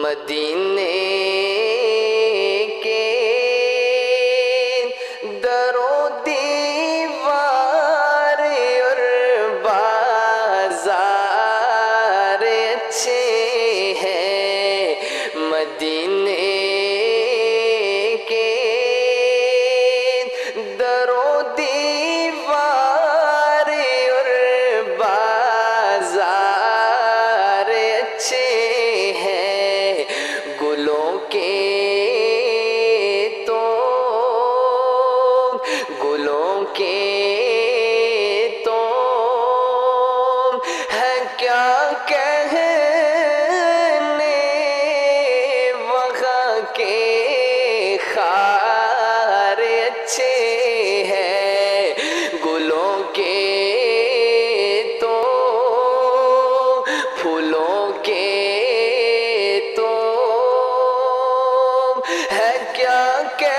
مدینے کے درو دیوار اور بازار اچھے ہیں، مدینے کے درو دیوار اور بازار اچھے ہیں، گلوں کے تو ہے کیا کہنے، وہاں کے خار اچھے ہیں، گلوں کے تو پھولوں کے تو ہے کیا کہ